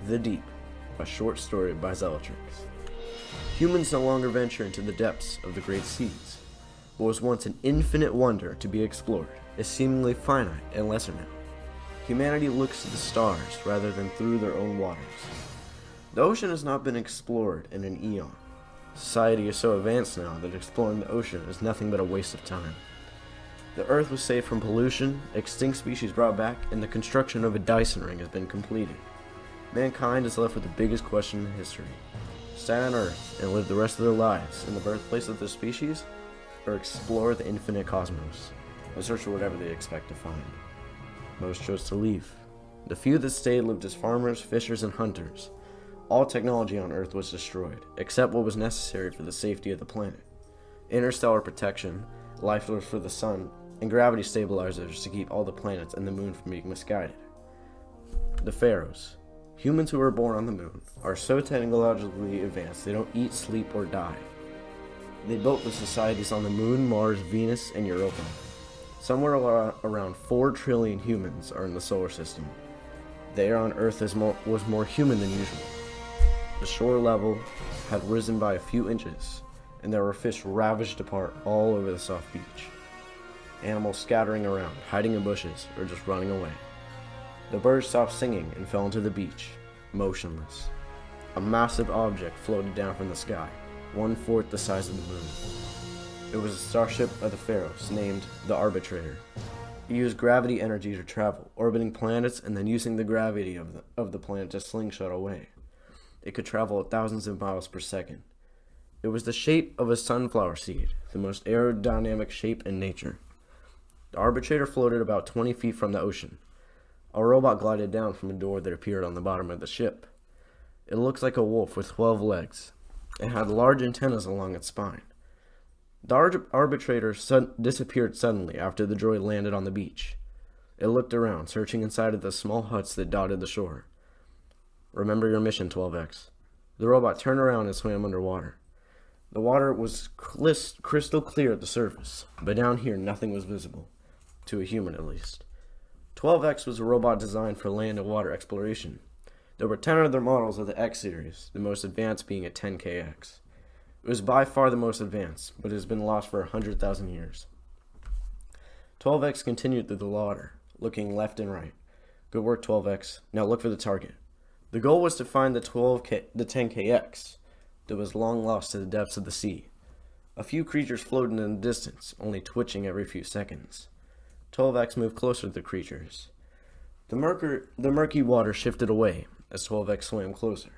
The Deep, a short story by Zellatrix. Humans no longer venture into the depths of the great seas. What was once an infinite wonder to be explored is seemingly finite and lesser now. Humanity looks to the stars rather than through their own waters. The ocean has not been explored in an eon. Society is so advanced now that exploring the ocean is nothing but a waste of time. The Earth was saved from pollution, extinct species brought back, and the construction of a Dyson ring has been completed. Mankind is left with the biggest question in history. Stay on Earth and live the rest of their lives in the birthplace of their species, or explore the infinite cosmos, and search for whatever they expect to find. Most chose to leave. The few that stayed lived as farmers, fishers, and hunters. All technology on Earth was destroyed, except what was necessary for the safety of the planet. Interstellar protection, life source for the sun, and gravity stabilizers to keep all the planets and the moon from being misguided. The Pharaohs, humans who were born on the moon, are so technologically advanced they don't eat, sleep, or die. They built the societies on the moon, Mars, Venus, and Europa. Somewhere around 4 trillion humans are in the solar system. The air on Earth was more humid than usual. The shore level had risen by a few inches, and there were fish ravaged apart all over the soft beach. Animals scattering around, hiding in bushes, or just running away. The birds stopped singing and fell into the beach, motionless. A massive object floated down from the sky, 1/4 the size of the moon. It was a starship of the Pharaohs named the Arbitrator. It used gravity energy to travel, orbiting planets and then using the gravity of the planet to slingshot away. It could travel at thousands of miles per second. It was the shape of a sunflower seed, the most aerodynamic shape in nature. The Arbitrator floated about 20 feet from the ocean. A robot glided down from a door that appeared on the bottom of the ship. It looked like a wolf with 12 legs. It had large antennas along its spine. The Arbitrator disappeared suddenly after the droid landed on the beach. It looked around, searching inside of the small huts that dotted the shore. "Remember your mission, 12X. The robot turned around and swam underwater. The water was crystal clear at the surface, but down here nothing was visible, to a human at least. 12X was a robot designed for land and water exploration. There were 10 other models of the X series, the most advanced being a 10KX. It was by far the most advanced, but it has been lost for 100,000 years. 12X continued through the water, looking left and right. Good work, 12X. Now look for the target. The goal was to find the 10KX that was long lost to the depths of the sea. A few creatures floated in the distance, only twitching every few seconds. 12X moved closer to the creatures. The murky water shifted away as 12X swam closer.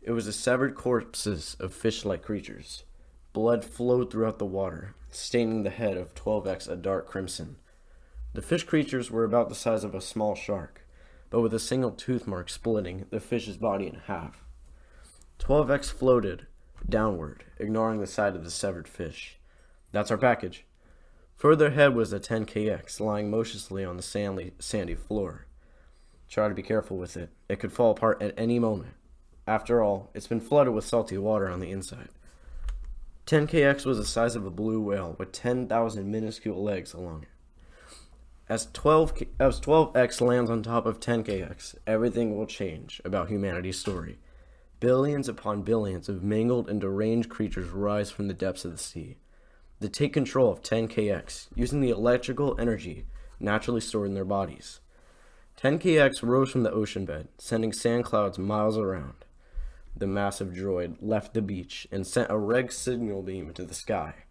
It was the severed corpses of fish-like creatures. Blood flowed throughout the water, staining the head of 12X a dark crimson. The fish creatures were about the size of a small shark, but with a single tooth mark splitting the fish's body in half. 12X floated downward, ignoring the side of the severed fish. "That's our package." Further ahead was the 10KX, lying motionlessly on the sandy floor. "Try to be careful with it. It could fall apart at any moment. After all, it's been flooded with salty water on the inside." 10KX was the size of a blue whale with 10,000 minuscule legs along it. As 12X lands on top of 10KX, everything will change about humanity's story. Billions upon billions of mangled and deranged creatures rise from the depths of the sea. They take control of 10KX, using the electrical energy naturally stored in their bodies. 10KX rose from the ocean bed, sending sand clouds miles around. The massive droid left the beach and sent a red signal beam into the sky.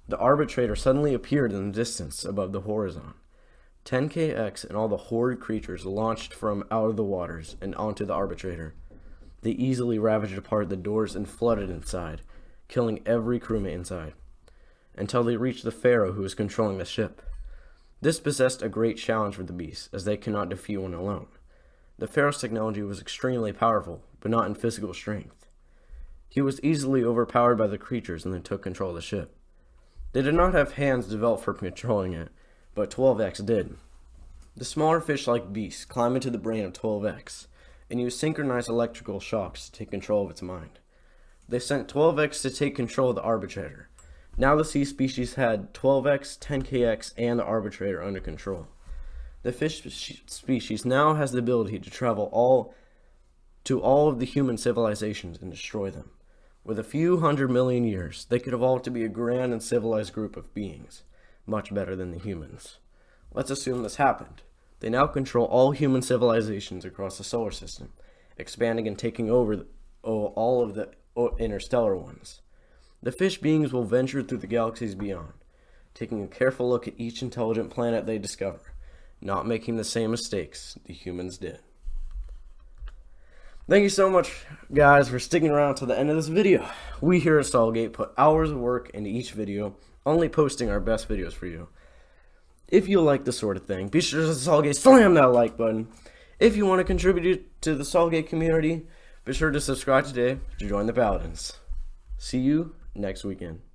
The Arbitrator suddenly appeared in the distance above the horizon. 10KX and all the horde creatures launched from out of the waters and onto the Arbitrator. They easily ravaged apart the doors and flooded inside, killing every crewmate inside, until they reached the Pharaoh who was controlling the ship. This possessed a great challenge for the beast, as they could not defeat one alone. The Pharaoh's technology was extremely powerful, but not in physical strength. He was easily overpowered by the creatures and then took control of the ship. They did not have hands developed for controlling it, but 12X did. The smaller fish-like beasts climbed into the brain of 12X, and used synchronized electrical shocks to take control of its mind. They sent 12X to take control of the Arbitrator. Now the sea species had 12X, 10KX, and the Arbitrator under control. The fish species now has the ability to travel all to all of the human civilizations and destroy them. With a few 100 million years, they could evolve to be a grand and civilized group of beings, much better than the humans. Let's assume this happened. They now control all human civilizations across the solar system, expanding and taking over all of the interstellar ones. The fish beings will venture through the galaxies beyond, taking a careful look at each intelligent planet they discover, not making the same mistakes the humans did. Thank you so much, guys, for sticking around to the end of this video. We here at Solegate put hours of work into each video, only posting our best videos for you. If you like this sort of thing, be sure to Solegate slam that like button. If you want to contribute to the Solegate community, be sure to subscribe today to join the Paladins. See you next weekend.